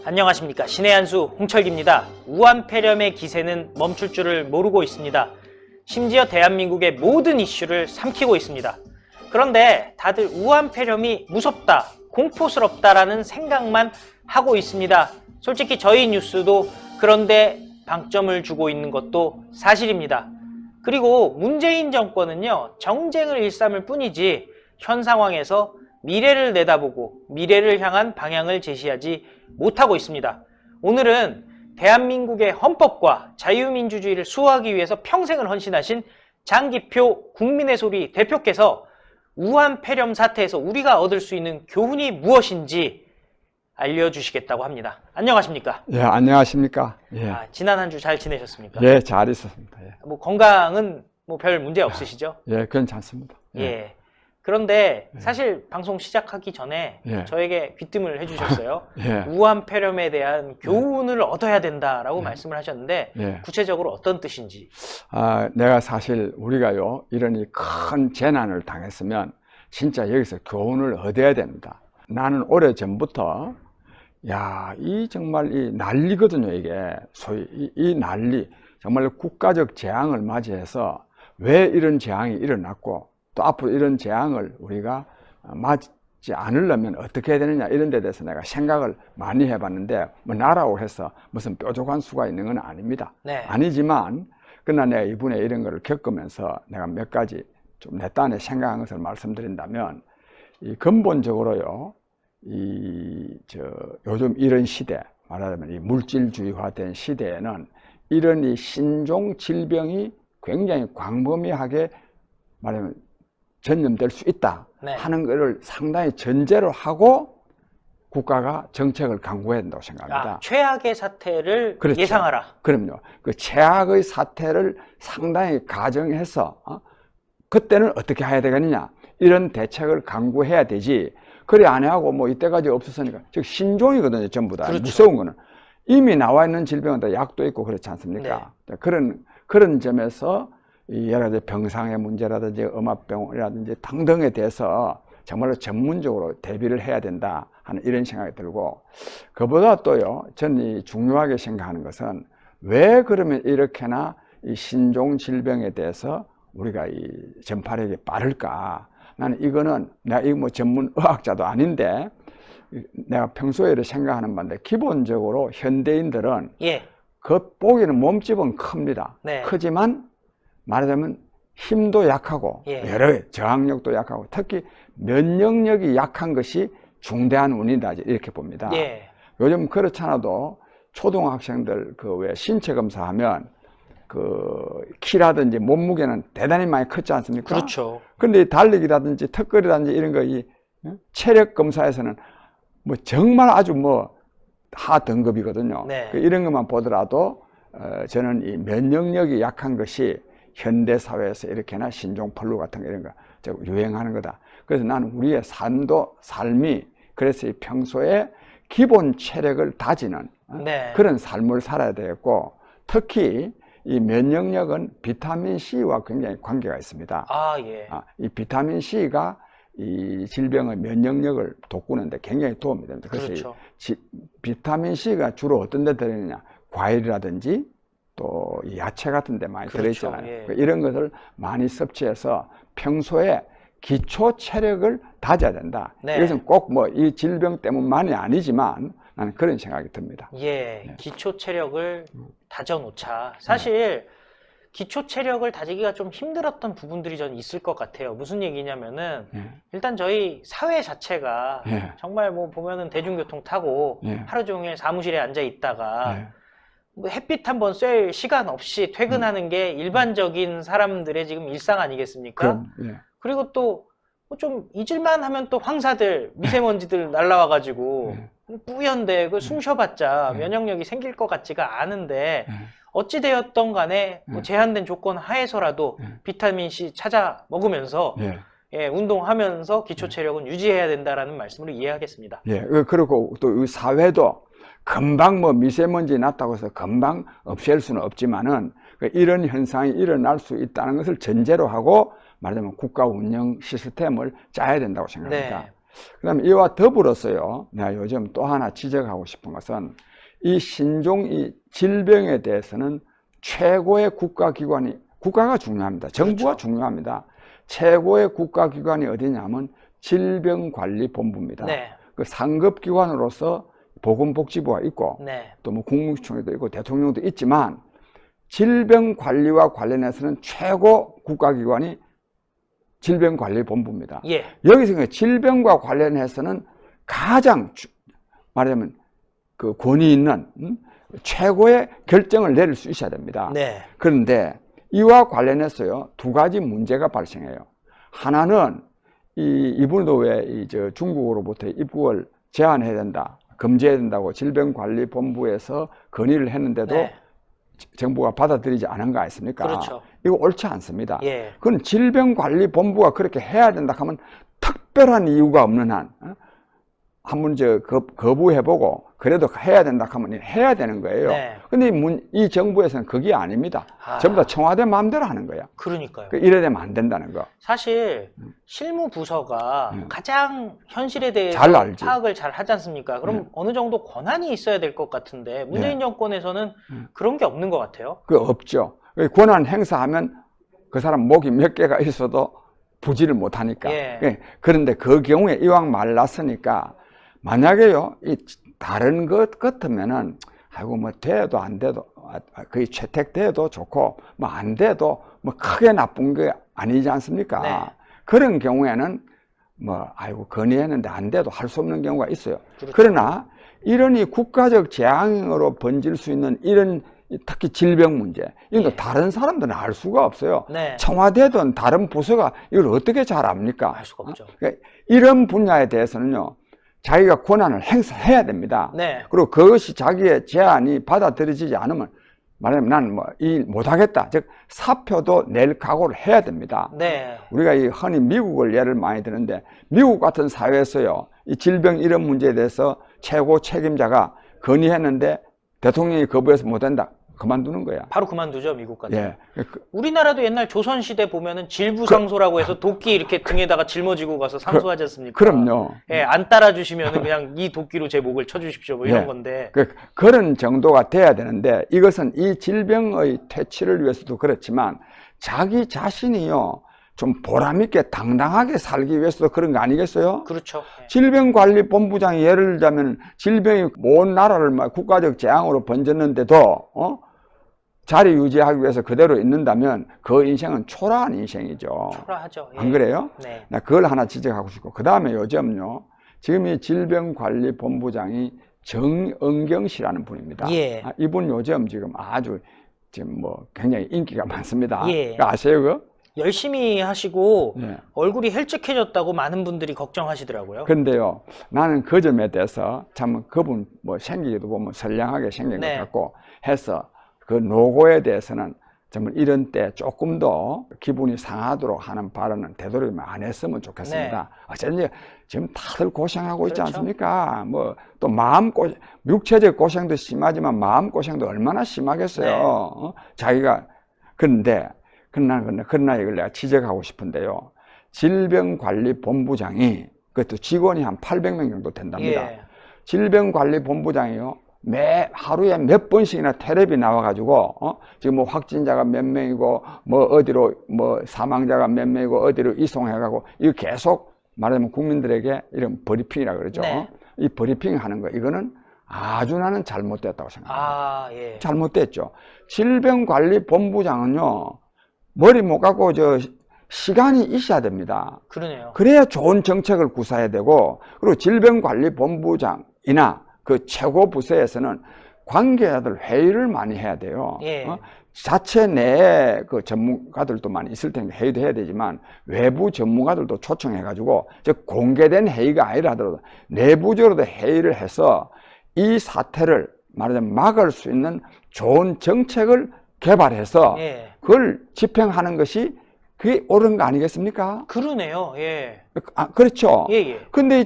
안녕하십니까. 신의 한수 홍철기입니다. 우한 폐렴의 기세는 멈출 줄을 모르고 있습니다. 심지어 대한민국의 모든 이슈를 삼키고 있습니다. 그런데 다들 우한 폐렴이 무섭다, 공포스럽다라는 생각만 하고 있습니다. 솔직히 저희 뉴스도 그런데 방점을 주고 있는 것도 사실입니다. 그리고 문재인 정권은요, 정쟁을 일삼을 뿐이지 현 상황에서 미래를 내다보고 미래를 향한 방향을 제시하지 못하고 있습니다. 오늘은 대한민국의 헌법과 자유민주주의를 수호하기 위해서 평생을 헌신하신 장기표 국민의 소리 대표께서 우한 폐렴 사태에서 우리가 얻을 수 있는 교훈이 무엇인지 알려주시겠다고 합니다. 안녕하십니까? 예, 안녕하십니까? 예. 지난 한 주 잘 지내셨습니까? 예, 잘 있었습니다. 예. 건강은 별 문제 없으시죠? 예, 괜찮습니다. 예. 그런데 사실 방송 시작하기 전에 저에게 귀뜸을 해주셨어요. 우한 폐렴에 대한 교훈을 얻어야 된다라고 말씀을 하셨는데 구체적으로 어떤 뜻인지. 내가 사실 우리가요, 이런 큰 재난을 당했으면 진짜 여기서 교훈을 얻어야 됩니다. 나는 오래전부터 이 정말 이 난리거든요. 이게 소위 이 난리, 정말 국가적 재앙을 맞이해서 왜 이런 재앙이 일어났고 또 앞으로 이런 재앙을 우리가 맞지 않으려면 어떻게 해야 되느냐, 이런 데 대해서 내가 생각을 많이 해봤는데, 뭐 나라고 해서 무슨 뾰족한 수가 있는 건 아닙니다. 아니지만 그러나 내가 이번에 이런 거를 겪으면서 내가 몇 가지 좀 내 딴에 생각한 것을 말씀드린다면, 이 근본적으로요, 요즘 이런 시대, 말하자면 이 물질주의화된 시대에는 이런 이 신종 질병이 굉장히 광범위하게 말하면 전염될 수 있다 하는 것을 상당히 전제로 하고 국가가 정책을 강구해야 된다고 생각합니다. 최악의 사태를 그렇죠. 예상하라. 그럼요. 그 최악의 사태를 상당히 가정해서 그때는 어떻게 해야 되겠느냐, 이런 대책을 강구해야 되지. 그래 안 하고 뭐 이때까지 없었으니까, 즉 신종이거든요, 전부 다. 그렇죠. 무서운 거는 이미 나와 있는 질병은 다 약도 있고 그렇지 않습니까? 그런 점에서 여러 가지 병상의 문제라든지 음압병이라든지 등등에 대해서 정말로 전문적으로 대비를 해야 된다 하는 이런 생각이 들고, 그보다 또요, 저는 중요하게 생각하는 것은 왜 그러면 이렇게나 이 신종 질병에 대해서 우리가 이 전파력이 빠를까? 나는 이거는 내가 뭐 전문 의학자도 아닌데 내가 평소에 이렇게 생각하는 바인데, 기본적으로 현대인들은 겉보기는 몸집은 큽니다. 크지만 말하자면 힘도 약하고 여러 저항력도 약하고 특히 면역력이 약한 것이 중대한 원인이다, 이렇게 봅니다. 요즘 그렇잖아도 초등학생들 왜 신체 검사하면 키라든지 몸무게는 대단히 많이 컸지 않습니까? 그렇죠. 그런데 달리기라든지 턱걸이라든지 이런 거 체력 검사에서는 뭐 정말 아주 하 등급이거든요. 이런 것만 보더라도 저는 이 면역력이 약한 것이 현대 사회에서 이렇게나 신종플루 같은 거 이런 거 유행하는 거다. 그래서 나는 우리의 삶이 그래서 평소에 기본 체력을 다지는 그런 삶을 살아야 되겠고, 특히 이 면역력은 비타민 C와 굉장히 관계가 있습니다. 이 비타민 C가 이 질병의 면역력을 돋구는데 굉장히 도움이 됩니다. 그래서 비타민 C가 주로 어떤 데 들어있느냐, 과일이라든지 또 이 야채 같은 데 많이 들어있잖아요. 이런 것을 많이 섭취해서 평소에 기초 체력을 다져야 된다. 이것은 꼭 이 질병 때문만이 아니지만 나는 그런 생각이 듭니다. 기초 체력을 다져놓자. 사실 기초 체력을 다지기가 좀 힘들었던 부분들이 저는 있을 것 같아요. 무슨 얘기냐면은 일단 저희 사회 자체가 정말 보면은 대중교통 타고 하루 종일 사무실에 앉아 있다가 햇빛 한번 쐴 시간 없이 퇴근하는 게 일반적인 사람들의 지금 일상 아니겠습니까? 그리고 또 좀 잊을만 하면 또 황사들, 미세먼지들 날라와가지고 뿌연데 숨 쉬어봤자 면역력이 생길 것 같지가 않은데, 어찌되었던 간에 제한된 조건 하에서라도 비타민C 찾아 먹으면서 운동하면서 기초 체력은 유지해야 된다라는 말씀으로 이해하겠습니다. 그리고 또 이 사회도 금방 미세먼지 났다고 해서 금방 없앨 수는 없지만은 이런 현상이 일어날 수 있다는 것을 전제로 하고 말하자면 국가 운영 시스템을 짜야 된다고 생각합니다. 그다음에 이와 더불어서요, 내가 요즘 또 하나 지적하고 싶은 것은 이 신종 이 질병에 대해서는 최고의 국가기관이, 국가가 중요합니다. 정부가 그렇죠. 중요합니다. 최고의 국가기관이 어디냐면 질병관리본부입니다. 네. 그 상급기관으로서 보건복지부가 있고 네. 또 뭐 국무총리도 있고 대통령도 있지만 질병관리와 관련해서는 최고 국가기관이 질병관리본부입니다. 예. 여기서 질병과 관련해서는 가장 말하자면 그 권위 있는 최고의 결정을 내릴 수 있어야 됩니다. 네. 그런데 이와 관련해서요, 두 가지 문제가 발생해요. 하나는 이분도 왜 중국으로부터 입국을 제한해야 된다, 금지해야 된다고 질병관리본부에서 건의를 했는데도 네. 정부가 받아들이지 않은 거 아닙니까? 그렇죠. 이거 옳지 않습니다. 예. 그건 질병관리본부가 그렇게 해야 된다 하면 특별한 이유가 없는 한 한번 거부해보고 그래도 해야 된다 하면 해야 되는 거예요. 네. 근데 이 정부에서는 그게 아닙니다. 전부 다 청와대 마음대로 하는 거야. 그러니까요. 이래 되면 안 된다는 거. 사실 실무부서가 가장 현실에 대해서 잘 알지. 파악을 잘 하지 않습니까? 그럼 어느 정도 권한이 있어야 될 것 같은데 문재인 정권에서는 그런 게 없는 것 같아요. 그 없죠. 권한 행사하면 그 사람 목이 몇 개가 있어도 부지를 못하니까. 예. 그런데 그 경우에 이왕 말랐으니까 만약에요, 이 다른 것 같으면은 아이고 뭐 돼도 안 돼도 거의 채택돼도 좋고 뭐 안 돼도 뭐 크게 나쁜 게 아니지 않습니까? 네. 그런 경우에는 뭐 아이고 건의했는데 안 돼도 할 수 없는 경우가 있어요. 그렇죠. 그러나 이런 이 국가적 재앙으로 번질 수 있는 이런 특히 질병 문제, 이건 예. 다른 사람들은 알 수가 없어요. 네. 청와대든 다른 부서가 이걸 어떻게 잘 압니까? 알 수가 없죠. 그러니까 이런 분야에 대해서는요, 자기가 권한을 행사해야 됩니다. 네. 그리고 그것이 자기의 제안이 받아들여지지 않으면 말하면 나는 뭐 일 못하겠다, 즉 사표도 낼 각오를 해야 됩니다. 네. 우리가 이 흔히 미국을 예를 많이 드는데 미국 같은 사회에서요, 이 질병 이런 문제에 대해서 최고 책임자가 건의했는데 대통령이 거부해서 못한다, 그만두는 거야. 바로 그만두죠, 미국 같은. 예. 우리나라도 옛날 조선시대 보면은 질부상소라고 해서 도끼 이렇게 등에다가 짊어지고 가서 상소하지 않습니까? 그럼요. 예, 안 따라주시면은 그냥 이 도끼로 제 목을 쳐주십시오, 뭐 이런 예. 건데. 그런 정도가 돼야 되는데 이것은 이 질병의 퇴치를 위해서도 그렇지만 자기 자신이요, 좀 보람있게 당당하게 살기 위해서도 그런 거 아니겠어요? 그렇죠. 예. 질병관리본부장이 예를 들자면 질병이 온 나라를 막 국가적 재앙으로 번졌는데도 자리 유지하기 위해서 그대로 있는다면 그 인생은 초라한 인생이죠. 초라하죠. 예. 안 그래요? 네. 나 그걸 하나 지적하고 싶고, 그 다음에 요즘요, 지금 이 질병관리본부장이 정은경 씨라는 분입니다. 예. 이분 요즘 지금 아주 지금 뭐 굉장히 인기가 많습니다. 예. 아세요, 그거? 열심히 하시고 예. 얼굴이 헬쭉해졌다고 많은 분들이 걱정하시더라고요. 근데요, 나는 그 점에 대해서 참 그분 뭐 생기기도 보면 선량하게 생긴 네. 것 같고 해서 그 노고에 대해서는 정말 이런 때 조금 더 기분이 상하도록 하는 발언은 되도록이면 안 했으면 좋겠습니다. 네. 어쨌든 지금 다들 고생하고 있지 그렇죠. 않습니까? 뭐 또 육체적 고생도 심하지만 마음 고생도 얼마나 심하겠어요. 네. 자기가. 그러나 이걸 내가 지적하고 싶은데요, 질병관리본부장이, 그것도 직원이 한 800명 정도 된답니다. 예. 질병관리본부장이요, 하루에 몇 번씩이나 텔레비 나와가지고 지금 뭐 확진자가 몇 명이고 뭐 어디로 뭐 사망자가 몇 명이고 어디로 이송해가고, 이거 계속 말하자면 국민들에게 이런 브리핑이라 그러죠. 네. 이 브리핑 하는 거, 이거는 아주 나는 잘못됐다고 생각합니다. 아, 예. 잘못됐죠. 질병관리본부장은요, 머리 못 갖고 시간이 있어야 됩니다. 그러네요. 그래야 좋은 정책을 구사해야 되고, 그리고 질병관리본부장이나 그 최고 부서에서는 관계자들 회의를 많이 해야 돼요. 예. 자체 내에 그 전문가들도 많이 있을 테니까 회의도 해야 되지만 외부 전문가들도 초청해가지고, 즉 공개된 회의가 아니라 하더라도 내부적으로도 회의를 해서 이 사태를 말하자면 막을 수 있는 좋은 정책을 개발해서 예. 그걸 집행하는 것이 그게 옳은 거 아니겠습니까? 그러네요. 예. 그렇죠. 예, 예. 근데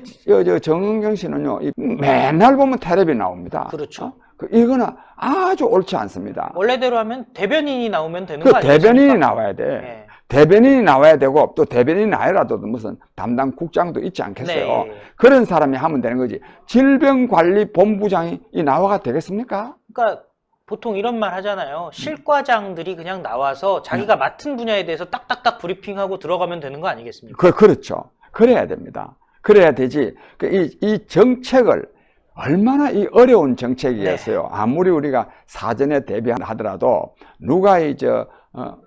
정은경 씨는요, 맨날 보면 텔레비 나옵니다. 그렇죠. 이거는 아주 옳지 않습니다. 원래대로 하면 대변인이 나오면 되는 그 거 아니겠습니까? 대변인이 나와야 돼. 예. 대변인이 나와야 되고 또 대변인이 아니라도 무슨 담당 국장도 있지 않겠어요? 네. 그런 사람이 하면 되는 거지. 질병관리본부장이 이 나와가 되겠습니까? 그러니까 보통 이런 말 하잖아요. 실과장들이 그냥 나와서 자기가 맡은 분야에 대해서 딱딱딱 브리핑하고 들어가면 되는 거 아니겠습니까? 그렇죠. 그래야 됩니다. 그래야 되지. 이 정책을 얼마나 이 어려운 정책이었어요. 네. 아무리 우리가 사전에 대비하더라도 누가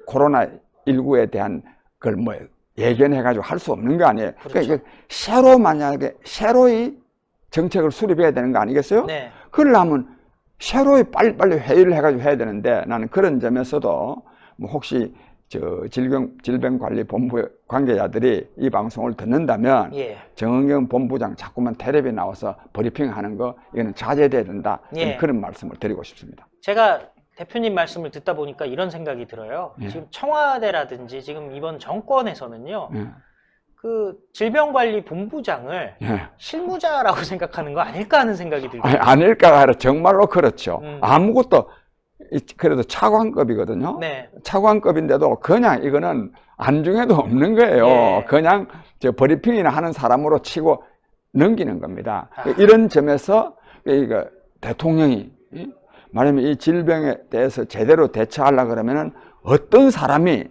코로나19에 대한 걸 뭐 예견해가지고 할 수 없는 거 아니에요. 그렇죠. 그러니까 새로이 정책을 수립해야 되는 거 아니겠어요? 네. 그러려면 새로이 빨리빨리 회의를 해가지고 해야 되는데 나는 그런 점에서도 뭐 혹시 질병관리본부 관계자들이 이 방송을 듣는다면 예. 정은경 본부장 자꾸만 텔레비에 나와서 브리핑하는 거 이거는 자제돼야 된다. 예. 그런 말씀을 드리고 싶습니다. 제가 대표님 말씀을 듣다 보니까 이런 생각이 들어요. 예. 지금 청와대라든지 지금 이번 정권에서는요. 예. 그 질병관리본부장을 예. 실무자라고 생각하는 거 아닐까 하는 생각이 들고. 아닐까 하라 정말로 그렇죠. 음. 아무것도 그래도 차관급이거든요. 네. 차관급인데도 그냥 이거는 안중에도 없는 거예요. 예. 그냥 브리핑이나 하는 사람으로 치고 넘기는 겁니다. 아. 이런 점에서 이거 대통령이 말하면 이 질병에 대해서 제대로 대처하려고 그러면은 어떤 사람이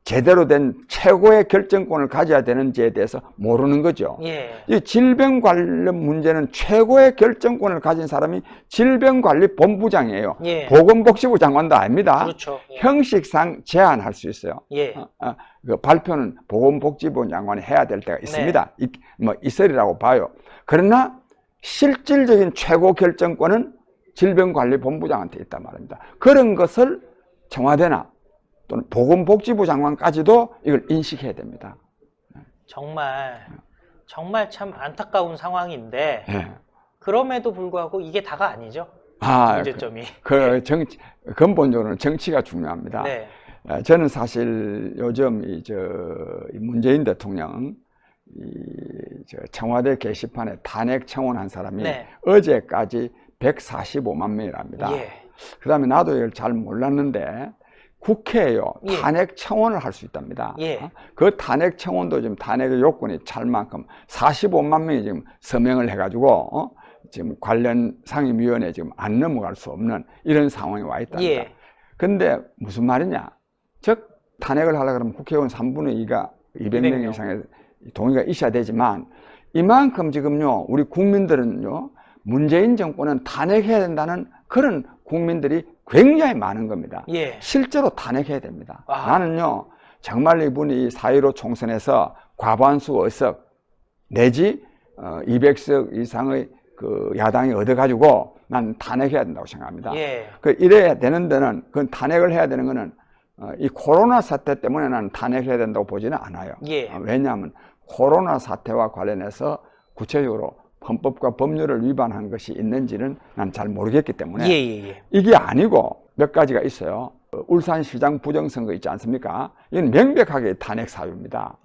제대로 된 최고의 결정권을 가져야 되는지에 대해서 모르는 거죠. 예. 이 질병 관련 문제는 최고의 결정권을 가진 사람이 질병관리본부장이에요. 예. 보건복지부 장관도 아닙니다. 그렇죠. 예. 형식상 제한할 수 있어요. 예. 그 발표는 보건복지부 장관이 해야 될 때가 있습니다. 있으리라고 봐요. 그러나 실질적인 최고 결정권은 질병관리본부장한테 있단 말입니다. 그런 것을 청와대나 또는 보건복지부 장관까지도 이걸 인식해야 됩니다. 정말 참 안타까운 상황인데 예. 그럼에도 불구하고 이게 다가 아니죠. 문제점이. 근본적으로는 정치가 중요합니다. 네. 저는 사실 요즘 이 문재인 대통령 청와대 게시판에 탄핵 청원한 사람이 네. 어제까지 145만 명이랍니다. 예. 그 다음에 나도 이걸 잘 몰랐는데 국회에요. 예. 탄핵 청원을 할 수 있답니다. 예. 그 탄핵 청원도 지금 탄핵의 요건이 찰 만큼 45만 명이 지금 서명을 해가지고 지금 관련 상임위원회에 지금 안 넘어갈 수 없는 이런 상황에 와 있답니다. 예. 근데 무슨 말이냐? 즉 탄핵을 하려고 그러면 국회의원 3분의 2가 200명 이상의 동의가 있어야 되지만 이만큼 지금요 우리 국민들은요 문재인 정권은 탄핵해야 된다는 그런 국민들이 굉장히 많은 겁니다. 예. 실제로 탄핵해야 됩니다. 아. 나는요 정말 이분이 4.15 총선에서 과반수 의석 내지 200석 이상의 그 야당이 얻어가지고 난 탄핵해야 된다고 생각합니다. 예. 이래야 되는 데는 그 탄핵을 해야 되는 거는 이 코로나 사태 때문에 나는 탄핵해야 된다고 보지는 않아요. 예. 왜냐하면 코로나 사태와 관련해서 구체적으로 헌법과 법률을 위반한 것이 있는지는 난 잘 모르겠기 때문에 예. 이게 아니고 몇 가지가 있어요. 울산시장 부정선거 있지 않습니까? 이건 명백하게 탄핵 사유입니다.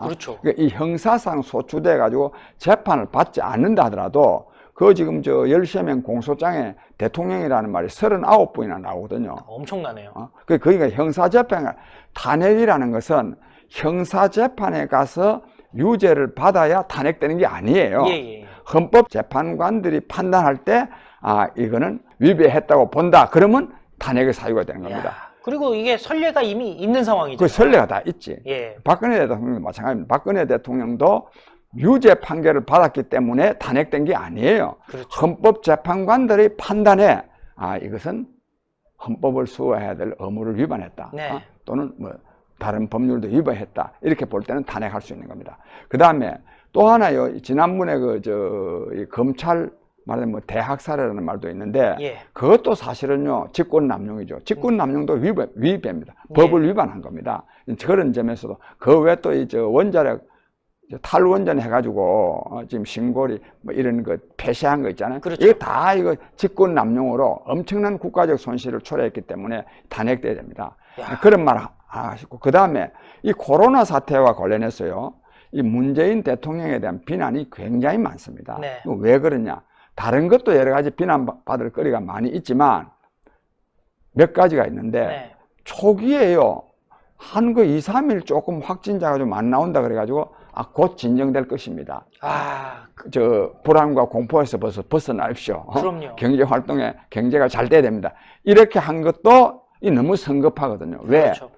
그렇죠. 이 형사상 소추돼 가지고 재판을 받지 않는다 하더라도 그 지금 13명 공소장에 대통령이라는 말이 39번이나 나오거든요. 엄청나네요. 그러니까 형사재판, 탄핵이라는 것은 형사재판에 가서 유죄를 받아야 탄핵되는 게 아니에요. 예. 헌법재판관들이 판단할 때, 이거는 위배했다고 본다. 그러면 탄핵의 사유가 되는 겁니다. 그리고 이게 선례가 이미 있는 상황이죠. 그 선례가 다 있지. 예. 박근혜 대통령도 마찬가지입니다. 박근혜 대통령도 유죄 판결을 받았기 때문에 탄핵된 게 아니에요. 그렇죠. 헌법재판관들의 판단에 이것은 헌법을 수호해야 될 의무를 위반했다. 네. 또는 뭐 다른 법률도 위반했다. 이렇게 볼 때는 탄핵할 수 있는 겁니다. 그 다음에 또 하나요. 지난번에 이 검찰 말하자면 뭐 대학살이라는 말도 있는데 예. 그것도 사실은요 직권남용이죠. 직권남용도 위배입니다. 법을 위반한 겁니다. 그런 점에서도 그 외에 또 원자력 탈원전 해가지고 지금 신고리 뭐 이런 거 폐쇄한 거 있잖아요. 그렇죠. 이거 다 직권남용으로 엄청난 국가적 손실을 초래했기 때문에 탄핵돼야 됩니다. 그런 말 하시고 그 다음에 이 코로나 사태와 관련해서요 이 문재인 대통령에 대한 비난이 굉장히 많습니다. 네. 왜 그러냐? 다른 것도 여러 가지 비난받을 거리가 많이 있지만 몇 가지가 있는데 네. 초기에요 한 거 2, 3일 조금 확진자가 좀 안 나온다 그래가지고 곧 진정될 것입니다. 불안과 공포에서 벗어나십시오. 그럼요. 경제 활동에 경제가 잘 돼야 됩니다. 이렇게 한 것도 너무 성급하거든요. 왜? 그렇죠.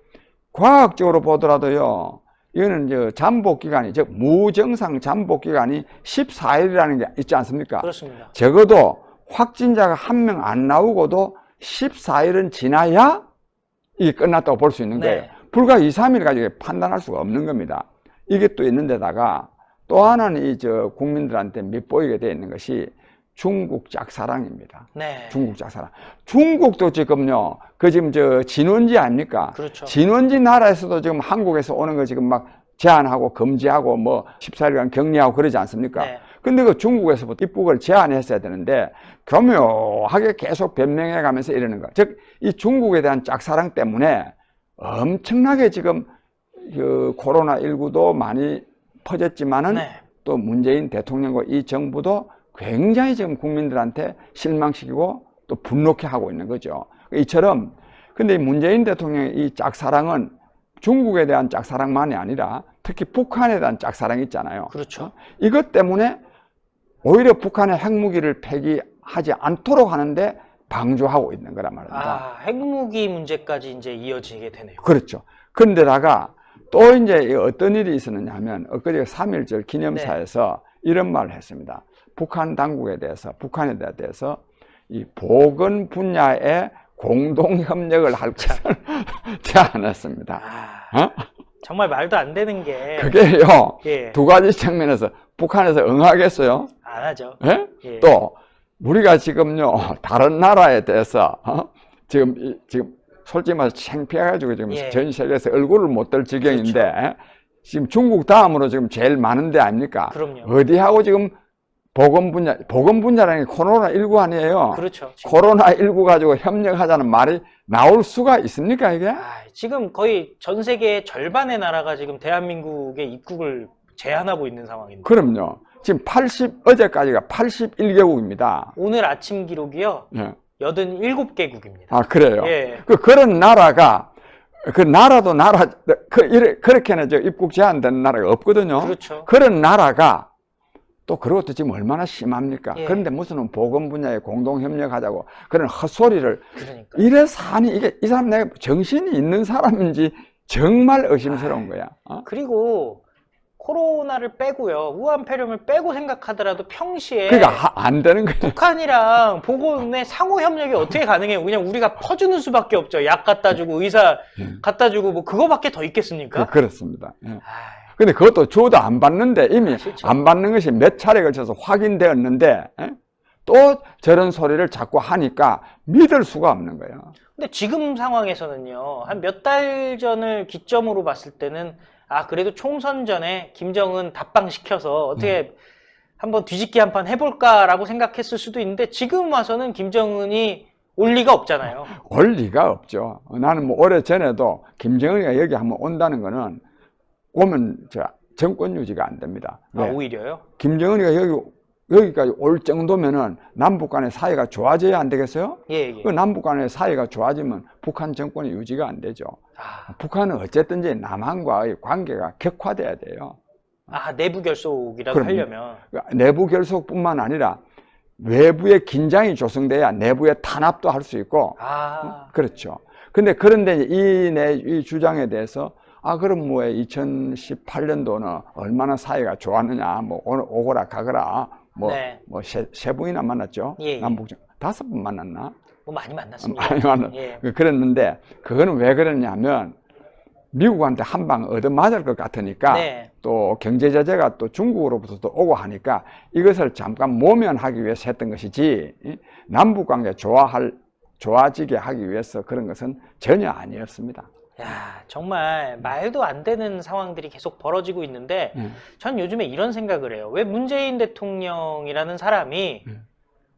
과학적으로 보더라도요, 이거는 잠복 기간이, 즉 무증상 잠복 기간이 14일이라는 게 있지 않습니까? 그렇습니다. 적어도 확진자가 한 명 안 나오고도 14일은 지나야 이게 끝났다고 볼 수 있는 거예요. 네. 불과 2, 3일 가지고 판단할 수가 없는 겁니다. 이게 또 있는데다가 또 하나는 국민들한테 밉보이게 되어 있는 것이 중국 짝사랑입니다. 네. 중국 짝사랑. 중국도 지금요, 지금 진원지 아닙니까? 그렇죠. 진원지 나라에서도 지금 한국에서 오는 거 지금 막 제한하고 금지하고 14일간 격리하고 그러지 않습니까? 네. 근데 그 중국에서부터 입국을 제한했어야 되는데 교묘하게 계속 변명해 가면서 이러는 거예요. 즉, 이 중국에 대한 짝사랑 때문에 엄청나게 지금 코로나19도 많이 퍼졌지만은 네. 또 문재인 대통령과 이 정부도 굉장히 지금 국민들한테 실망시키고 또 분노케 하고 있는 거죠. 이처럼 근데 문재인 대통령의 이 짝사랑은 중국에 대한 짝사랑만이 아니라 특히 북한에 대한 짝사랑이 있잖아요. 그렇죠. 이것 때문에 오히려 북한의 핵무기를 폐기하지 않도록 하는데 방조하고 있는 거란 말입니다. 핵무기 문제까지 이제 이어지게 되네요. 그렇죠. 그런데다가 또 이제 어떤 일이 있었느냐 하면 엊그제 3.1절 기념사에서 이런 말을 했습니다. 북한 당국에 대해서, 북한에 대해서 이 보건 분야에 공동협력을 할 것을 제안했습니다. 정말 말도 안 되는 게 그게요, 예. 두 가지 측면에서 북한에서 응하겠어요? 안 하죠. 예? 예. 또 우리가 지금요 다른 나라에 대해서 지금 솔직히 말해서 창피해가지고 지금 예. 전 세계에서 얼굴을 못 들 지경인데 그렇죠. 지금 중국 다음으로 지금 제일 많은 데 아닙니까? 그럼요. 어디하고 지금 보건 분야라는 게 코로나19 아니에요? 그렇죠. 코로나19 가지고 협력하자는 말이 나올 수가 있습니까, 이게? 지금 거의 전 세계의 절반의 나라가 지금 대한민국의 입국을 제한하고 있는 상황입니다. 그럼요. 지금 어제까지가 81개국입니다. 오늘 아침 기록이요. 예. 87개국입니다. 그래요? 예. 그런 나라가, 나라도 그렇게는 입국 제한되는 나라가 없거든요. 그렇죠. 그런 나라가 또 그것도 지금 얼마나 심합니까? 예. 그런데 무슨 보건 분야에 공동협력하자고 그런 헛소리를. 그러니까. 이래서 하니, 이 사람 내가 정신이 있는 사람인지 정말 의심스러운 거야. 그리고 코로나를 빼고요. 우한 폐렴을 빼고 생각하더라도 평시에 그러니까 안 되는 거예요. 북한이랑 보건의 상호 협력이 어떻게 가능해요? 그냥 우리가 퍼주는 수밖에 없죠. 약 갖다 주고 의사 갖다 주고 뭐 그거밖에 더 있겠습니까? 그렇습니다. 근데 그것도 줘도 안 받는데 이미 안 받는 것이 몇 차례 걸쳐서 확인되었는데 또 저런 소리를 자꾸 하니까 믿을 수가 없는 거예요. 근데 지금 상황에서는요. 한 몇 달 전을 기점으로 봤을 때는 그래도 총선 전에 김정은 답방시켜서 어떻게 한번 뒤집기 한판 해볼까라고 생각했을 수도 있는데 지금 와서는 김정은이 올 리가 없잖아요. 올 리가 없죠. 나는 오래전에도 김정은이가 여기 한번 온다는 거는 오면 정권 유지가 안 됩니다. 오히려요? 김정은이가 여기까지 올 정도면은 남북 간의 사이가 좋아져야 안 되겠어요? 예. 그 남북 간의 사이가 좋아지면 북한 정권이 유지가 안 되죠. 북한은 어쨌든지 남한과의 관계가 격화돼야 돼요. 내부 결속이라도 하려면. 내부 결속뿐만 아니라 외부의 긴장이 조성돼야 내부의 탄압도 할 수 있고. 그렇죠. 그런데 이 주장에 대해서 그럼 2018년도는 얼마나 사이가 좋았느냐, 오늘 오거라 가거라, 세 분이나 만났죠. 남북 5분 만났나? 많이 만났습니다. 많이 만났. 그랬는데 그거는 왜 그랬냐면 미국한테 한 방 얻어맞을 것 같으니까 또 경제 제재가 또 중국으로부터 또 오고 하니까 이것을 잠깐 모면하기 위해서 했던 것이지 남북 관계 좋아지게 하기 위해서 그런 것은 전혀 아니었습니다. 정말 말도 안 되는 상황들이 계속 벌어지고 있는데 전 요즘에 이런 생각을 해요. 왜 문재인 대통령이라는 사람이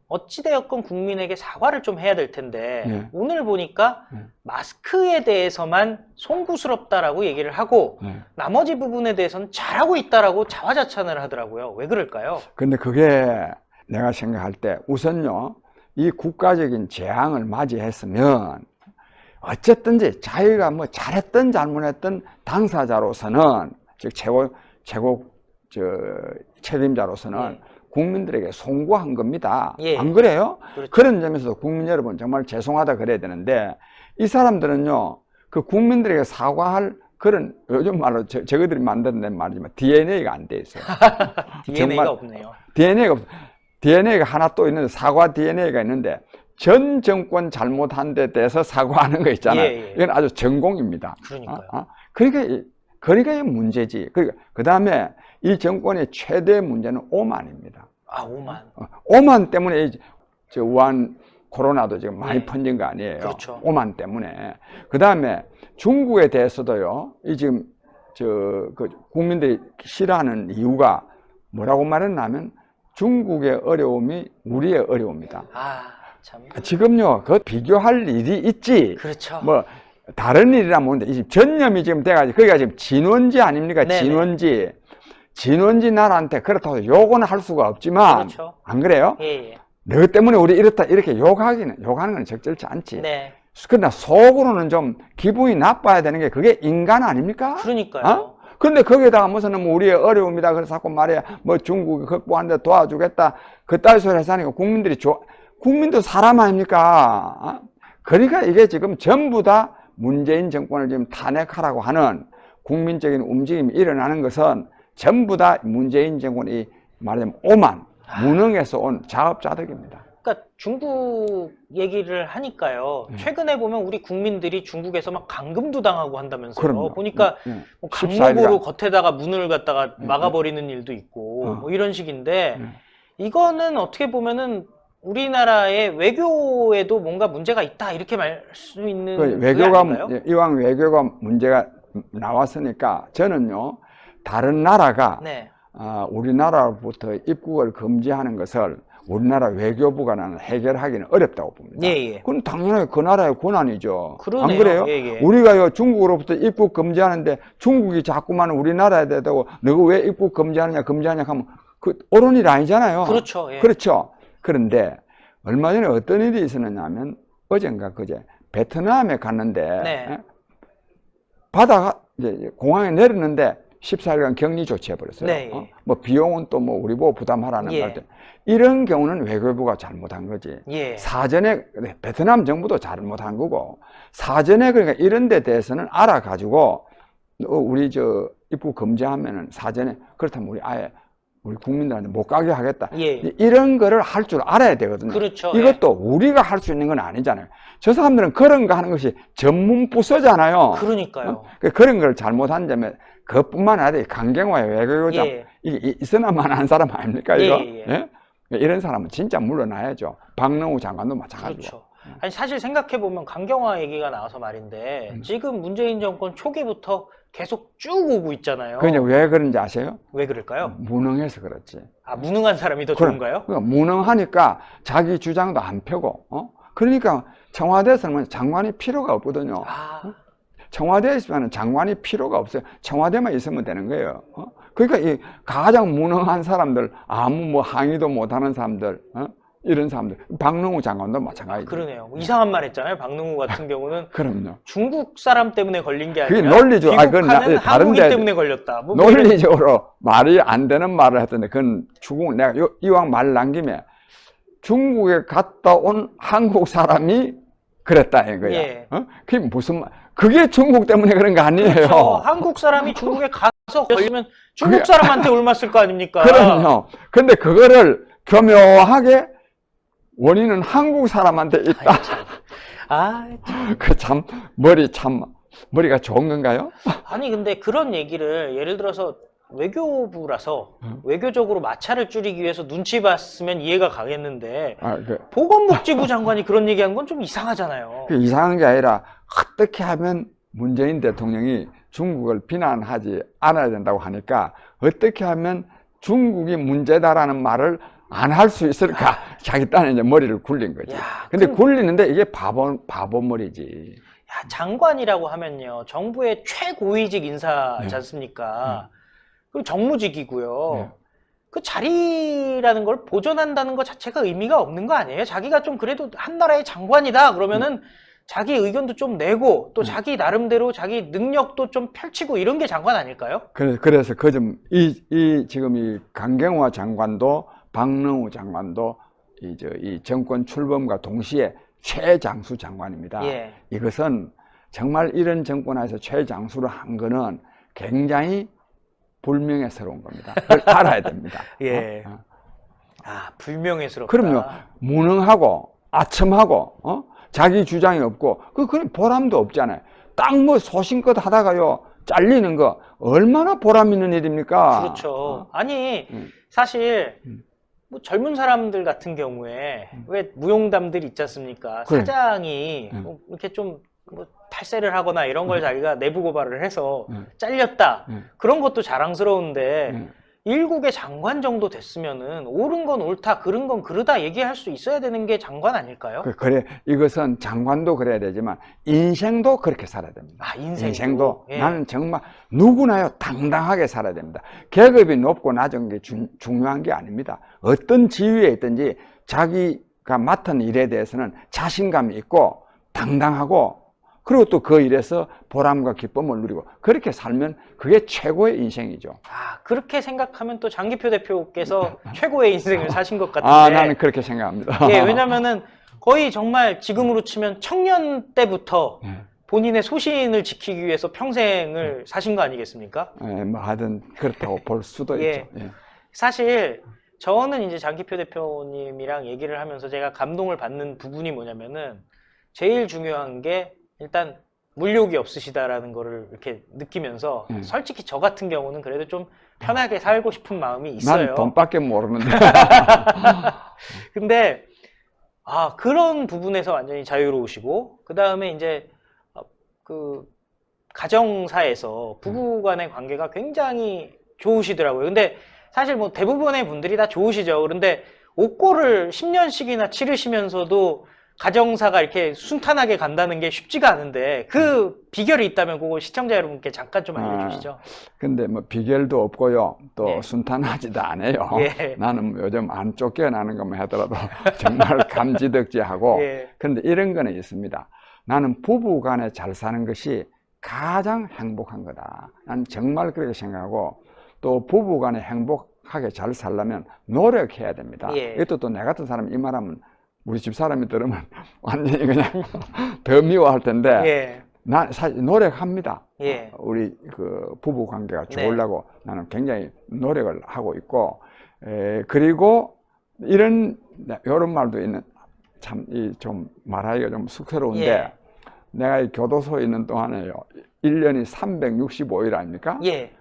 어찌되었건 국민에게 사과를 좀 해야 될 텐데 오늘 보니까 마스크에 대해서만 송구스럽다라고 얘기를 하고 나머지 부분에 대해서는 잘하고 있다라고 자화자찬을 하더라고요. 왜 그럴까요? 근데 그게 내가 생각할 때 우선요, 이 국가적인 재앙을 맞이했으면 어쨌든지 자기가 뭐 잘했든 잘못했든 당사자로서는 즉 최고 책임자로서는 예. 국민들에게 송구한 겁니다. 예. 안 그래요? 그렇죠. 그런 점에서 국민 여러분 정말 죄송하다 그래야 되는데 이 사람들은요 그 국민들에게 사과할 그런 요즘 말로 저희들이 만드는 말이지만 DNA가 안 돼 있어요. DNA가 없네요. DNA가 하나 또 있는데 사과 DNA가 있는데 전 정권 잘못한 데 대해서 사과하는 거 있잖아요. 예, 예. 이건 아주 전공입니다. 그러니까요. 그러니까 이 문제지. 그 다음에 이 정권의 최대 문제는 오만입니다. 아, 오만. 오만 때문에 우한 코로나도 지금 많이 네. 퍼진 거 아니에요. 그렇죠. 오만 때문에. 그 다음에 중국에 대해서도요. 이 지금 국민들이 싫어하는 이유가 뭐라고 말했냐면 중국의 어려움이 우리의 어려움이다. 아, 참. 지금요, 그 비교할 일이 있지. 그렇죠. 뭐 다른 일이라면 모르는데 이 전염이 지금 돼가지고 거기가 지금 진원지 아닙니까? 네네. 진원지 나라한테 그렇다고 욕은 할 수가 없지만 그렇죠. 안 그래요? 예, 예. 너 때문에 우리 이렇다 이렇게 욕하는 건 적절치 않지. 네. 그러나 속으로는 좀 기분이 나빠야 되는 게 그게 인간 아닙니까? 그러니까요. 어? 근데 거기에다가 무슨 뭐 우리의 어려움이다 그래서 자꾸 말해 뭐 중국이 극복하는데 도와주겠다 그따위 소리 해서 하니까 국민도 사람 아닙니까? 어? 그러니까 이게 지금 전부 다 문재인 정권을 지금 탄핵하라고 하는 국민적인 움직임이 일어나는 것은 전부 다 문재인 정권이 말하자면 오만, 무능에서 온 자업자득입니다. 그러니까 중국 얘기를 하니까요. 최근에 보면 우리 국민들이 중국에서 막 감금도 당하고 한다면서요. 그럼요. 보니까 뭐 14일간. 강목으로 겉에다가 문을 갖다가 막아버리는 일도 있고 뭐 이런 식인데 이거는 어떻게 보면은 우리나라의 외교에도 뭔가 문제가 있다 이렇게 말 수 있는 그게 아닌가요? 이왕 외교가 문제가 나왔으니까 저는요 다른 나라가 네. 우리나라로부터 입국을 금지하는 것을 우리나라 외교부가 나는 해결하기는 어렵다고 봅니다. 예, 예. 그건 당연하게 그 나라의 권한이죠. 그러네요. 안 그래요? 예, 예. 우리가요 중국으로부터 입국 금지하는데 중국이 자꾸만 우리나라에 대고 너가 왜 입국 금지하느냐 하면 그 옳은 일 아니잖아요. 그렇죠. 예. 그렇죠. 그런데 얼마 전에 어떤 일이 있었느냐 하면 어젠가 그제 베트남에 갔는데 네. 바다가 이제 공항에 내렸는데 14일간 격리 조치해버렸어요. 네. 뭐 비용은 또 뭐 우리 보고 부담하라는 예. 거. 이런 경우는 외교부가 잘못한 거지. 예. 사전에 베트남 정부도 잘못한 거고 사전에 그러니까 이런 데 대해서는 알아가지고 우리 입국 금지하면은 사전에 그렇다면 우리 아예 우리 국민들한테 못 가게 하겠다. 예. 이런 거를 할 줄 알아야 되거든요. 그렇죠. 이것도 우리가 할 수 있는 건 아니잖아요. 저 사람들은 그런 거 하는 것이 전문 부서잖아요. 그러니까요. 그런 걸 잘못한 점에 그것뿐만 아니라 강경화의 외교장 예. 이게 있어나만 한 사람 아닙니까 이거? 예. 예? 이런 사람은 진짜 물러나야죠. 박능우 장관도 마찬가지고. 그렇죠. 아니 사실 생각해 보면 강경화 얘기가 나와서 말인데 지금 문재인 정권 초기부터 계속 쭉 오고 있잖아요. 그냥 왜 그런지 아세요? 왜 그럴까요? 무능해서 그렇지. 아, 무능한 사람이 더 좋은가요? 그러니까 무능하니까 자기 주장도 안 펴고, 그러니까 청와대에서는 장관이 필요가 없거든요. 아, 청와대에 있으면 장관이 필요가 없어요. 청와대만 있으면 되는 거예요. 그러니까 이 가장 무능한 사람들, 아무 뭐 항의도 못하는 사람들, 이런 사람들, 박능우 장관도 마찬가지죠. 그러네요. 이상한 말 했잖아요. 박능우 같은 경우는 그럼요. 중국 사람 때문에 걸린 게 그게 아니라 논리죠. 귀국하는 다른데 한국인 때문에 걸렸다. 뭐 이런- 논리적으로 말이 안 되는 말을 했던데 그건 내가 이왕 말 남김에 중국에 갔다 온 한국 사람이 그랬다 이거야. 예. 그게 무슨 말? 그게 중국 때문에 그런 거 아니에요. 그렇죠. 한국 사람이 중국에 가서 걸리면 중국 그게- 사람한테 옮았을 거 아닙니까? 그럼요. 근데 그거를 교묘하게 원인은 한국 사람한테 있다. 아, 참. 머리가 좋은 건가요? 아니 근데 그런 얘기를 예를 들어서 외교부라서 외교적으로 마찰을 줄이기 위해서 눈치 봤으면 이해가 가겠는데 보건복지부 장관이 그런 얘기한 건 좀 이상하잖아요. 이상한 게 아니라 어떻게 하면 문재인 대통령이 중국을 비난하지 않아야 된다고 하니까 어떻게 하면 중국이 문제다라는 말을 안 할 수 있을까? 자기 딴에 이제 머리를 굴린 거지. 야, 근데 굴리는데 이게 바보 머리지. 야, 장관이라고 하면요. 정부의 최고위직 인사지 않습니까? 그리고 정무직이고요. 네. 그 자리라는 걸 보존한다는 것 자체가 의미가 없는 거 아니에요? 자기가 좀 그래도 한 나라의 장관이다 그러면은 자기 의견도 좀 내고 또 자기 나름대로 자기 능력도 좀 펼치고 이런 게 장관 아닐까요? 그래서 그 점, 지금 이 강경화 장관도 박능우 장관도 이 정권 출범과 동시에 최장수 장관입니다. 예. 이것은 정말 이런 정권에서 최장수를 한 거는 굉장히 불명예스러운 겁니다. 그걸 알아야 됩니다. 예. 아, 불명예스럽다. 그럼요. 무능하고 아첨하고 자기 주장이 없고 그건 보람도 없잖아요. 딱 뭐 소신껏 하다가요 잘리는 거 얼마나 보람 있는 일입니까? 그렇죠. 아니 사실 뭐 젊은 사람들 같은 경우에 왜 무용담들 있지 않습니까? 그래. 사장이 뭐 이렇게 좀 뭐 탈세를 하거나 이런 걸 자기가 내부 고발을 해서 잘렸다. 그런 것도 자랑스러운데 일국의 장관 정도 됐으면은 옳은 건 옳다, 그른 건 그르다 얘기할 수 있어야 되는 게 장관 아닐까요? 그래, 이것은 장관도 그래야 되지만 인생도 그렇게 살아야 됩니다. 아, 인생도? 인생도 예. 나는 정말 누구나요 당당하게 살아야 됩니다. 계급이 높고 낮은 게 중요한 게 아닙니다. 어떤 지위에 있든지 자기가 맡은 일에 대해서는 자신감이 있고 당당하고 그리고 또 그 일에서 보람과 기쁨을 누리고 그렇게 살면 그게 최고의 인생이죠. 아, 그렇게 생각하면 또 장기표 대표께서 최고의 인생을 사신 것 같은데. 아, 나는 그렇게 생각합니다. 예, 왜냐면은 거의 정말 지금으로 치면 청년 때부터 본인의 소신을 지키기 위해서 평생을 사신 거 아니겠습니까? 예, 뭐 하든 그렇다고 볼 수도 예. 있죠. 예. 사실 저는 이제 장기표 대표님이랑 얘기를 하면서 제가 감동을 받는 부분이 뭐냐면은 제일 중요한 게 일단 물욕이 없으시다라는 거를 이렇게 느끼면서 솔직히 저 같은 경우는 그래도 좀 편하게 살고 싶은 마음이 있어요. 난 돈밖에 모르는데. 근데 아, 그런 부분에서 완전히 자유로우시고 그 다음에 이제 그 가정사에서 부부 간의 관계가 굉장히 좋으시더라고요. 근데 사실 뭐 대부분의 분들이 다 좋으시죠. 그런데 옥고를 10년씩이나 치르시면서도 가정사가 이렇게 순탄하게 간다는 게 쉽지가 않은데 그 비결이 있다면 그거 시청자 여러분께 잠깐 좀 알려주시죠. 근데 뭐 비결도 없고요. 또 예. 순탄하지도 않아요. 예. 나는 뭐 요즘 안 쫓겨나는 것만 하더라도 정말 감지덕지하고. 예. 그런데 이런 거는 있습니다. 나는 부부 간에 잘 사는 것이 가장 행복한 거다. 나는 정말 그렇게 생각하고 또 부부 간에 행복하게 잘 살려면 노력해야 됩니다. 예. 이것도 또 내 같은 사람이 이 말하면 우리 집 사람이 들으면 완전히 그냥 더 미워할 텐데 예. 나 사실 노력합니다. 예. 우리 그 부부 관계가 네. 좋으려고 나는 굉장히 노력을 하고 있고 그리고 이런 말도 있는 참 좀 말하기가 좀 쑥스러운데 예. 내가 이 교도소에 있는 동안에요 1년이 365일 아닙니까? 예.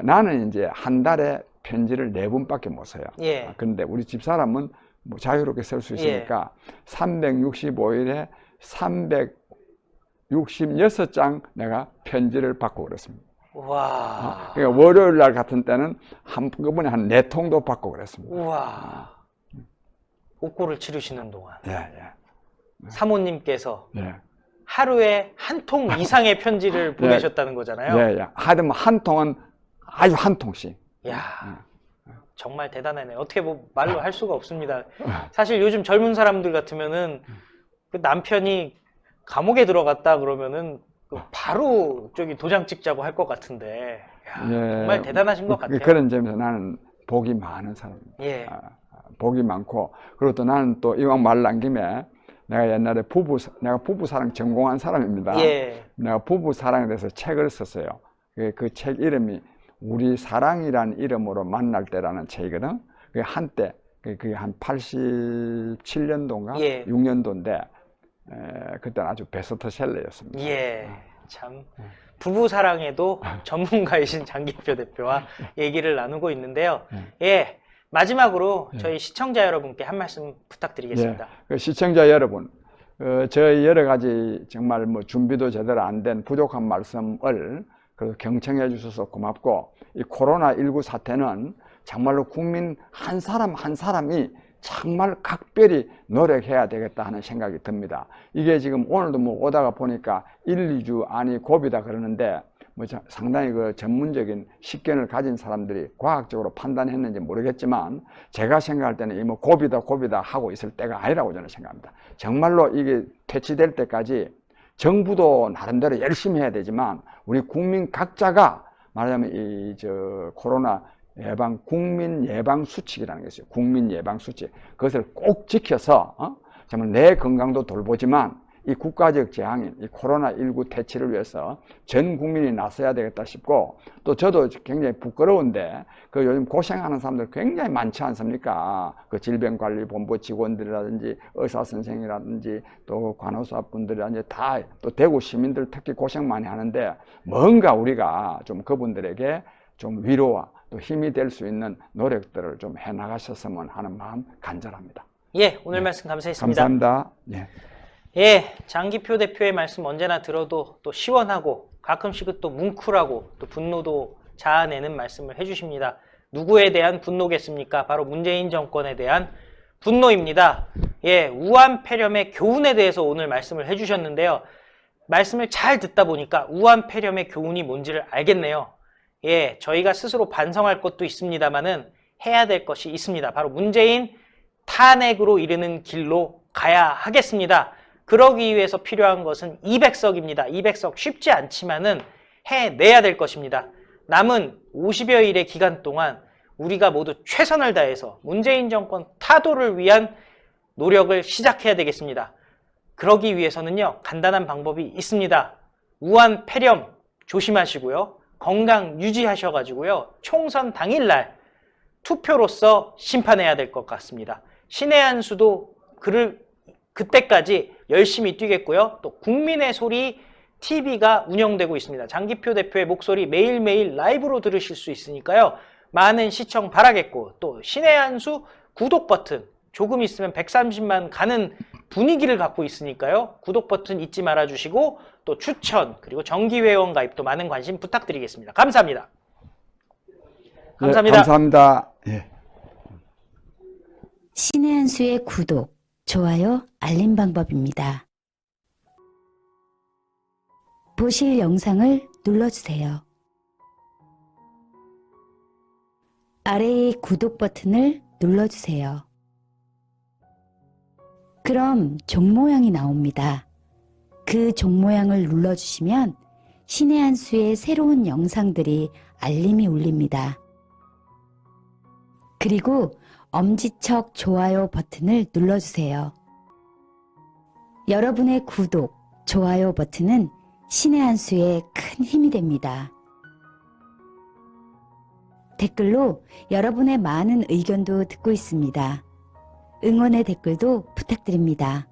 나는 이제 한 달에 편지를 4번밖에 못 써요. 예. 그런데 우리 집사람은 뭐 자유롭게 쓸 수 있으니까 365일에 366장 내가 편지를 받고 그랬습니다. 와. 그러니까 월요일 날 같은 때는 한꺼번에 한 4통도 받고 그랬습니다. 우와. 옥고를 치르시는 동안 예, 예. 사모님께서 예. 하루에 한 통 이상의 편지를 보내셨다는 거잖아요. 예, 예. 하여튼 한 통은 아주 한 통씩. 이야, 정말 대단하네. 어떻게 뭐 말로 할 수가 없습니다. 사실 요즘 젊은 사람들 같으면은 그 남편이 감옥에 들어갔다 그러면은 그 바로 저기 도장 찍자고 할 것 같은데 이야, 예. 정말 대단하신 것 같아요. 그런 점에서 나는 복이 많은 사람입니다. 예. 복이 많고 그리고 또 나는 또 이왕 말 난 김에 내가 옛날에 내가 부부사랑 전공한 사람입니다. 예. 내가 부부사랑에 대해서 책을 썼어요. 그 책 이름이 우리 사랑이란 이름으로 만날 때라는 책이거든. 그게 한때 그게 한 87년도인가 예. 6년도인데 그때는 아주 베스트셀러였습니다. 예. 참 부부 사랑에도 전문가이신 장기표 대표와 얘기를 나누고 있는데요. 예. 마지막으로 저희 시청자 여러분께 한 말씀 부탁드리겠습니다. 예. 시청자 여러분, 저희 여러 가지 정말 뭐 준비도 제대로 안 된 부족한 말씀을 그래서 경청해 주셔서 고맙고 이 코로나19 사태는 정말로 국민 한 사람 한 사람이 정말 각별히 노력해야 되겠다 하는 생각이 듭니다. 이게 지금 오늘도 뭐 오다가 보니까 1, 2주 안이 고비다 그러는데 상당히 그 전문적인 식견을 가진 사람들이 과학적으로 판단했는지 모르겠지만 제가 생각할 때는 뭐 고비다 하고 있을 때가 아니라고 저는 생각합니다. 정말로 이게 퇴치될 때까지 정부도 나름대로 열심히 해야 되지만 우리 국민 각자가 말하자면 이 코로나 예방 국민 예방 수칙이라는 게 있어요. 국민 예방 수칙. 그것을 꼭 지켜서 정말 내 건강도 돌보지만 이 국가적 재앙인 이 코로나19 퇴치를 위해서 전 국민이 나서야 되겠다 싶고, 또 저도 굉장히 부끄러운데 그 요즘 고생하는 사람들 굉장히 많지 않습니까? 그 질병관리본부 직원들이라든지 의사 선생이라든지 또 간호사 분들이라든지 다 또 대구 시민들 특히 고생 많이 하는데 뭔가 우리가 좀 그분들에게 좀 위로와 또 힘이 될 수 있는 노력들을 좀 해나가셨으면 하는 마음 간절합니다. 예, 오늘 말씀 감사했습니다. 감사합니다. 예. 예, 장기표 대표의 말씀 언제나 들어도 또 시원하고 가끔씩은 또 뭉클하고 또 분노도 자아내는 말씀을 해주십니다. 누구에 대한 분노겠습니까? 바로 문재인 정권에 대한 분노입니다. 예, 우한 폐렴의 교훈에 대해서 오늘 말씀을 해주셨는데요. 말씀을 잘 듣다 보니까 우한 폐렴의 교훈이 뭔지를 알겠네요. 예, 저희가 스스로 반성할 것도 있습니다만은 해야 될 것이 있습니다. 바로 문재인 탄핵으로 이르는 길로 가야 하겠습니다. 그러기 위해서 필요한 것은 200석입니다. 200석 쉽지 않지만은 해내야 될 것입니다. 남은 50여일의 기간 동안 우리가 모두 최선을 다해서 문재인 정권 타도를 위한 노력을 시작해야 되겠습니다. 그러기 위해서는요, 간단한 방법이 있습니다. 우한 폐렴 조심하시고요. 건강 유지하셔가지고요. 총선 당일날 투표로서 심판해야 될 것 같습니다. 신의 한 수도 그때까지 열심히 뛰겠고요. 또 국민의 소리 TV가 운영되고 있습니다. 장기표 대표의 목소리 매일매일 라이브로 들으실 수 있으니까요. 많은 시청 바라겠고, 또 신의 한 수 구독 버튼 조금 있으면 130만 가는 분위기를 갖고 있으니까요. 구독 버튼 잊지 말아주시고 또 추천 그리고 정기회원 가입도 많은 관심 부탁드리겠습니다. 감사합니다. 감사합니다. 네, 감사합니다. 예. 신의 한 수의 구독, 좋아요, 알림 방법입니다. 보실 영상을 눌러주세요. 아래의 구독 버튼을 눌러주세요. 그럼 종 모양이 나옵니다. 그 종 모양을 눌러주시면 신의 한 수의 새로운 영상들이 알림이 울립니다. 그리고 엄지척 좋아요 버튼을 눌러주세요. 여러분의 구독, 좋아요 버튼은 신의 한 수에 큰 힘이 됩니다. 댓글로 여러분의 많은 의견도 듣고 있습니다. 응원의 댓글도 부탁드립니다.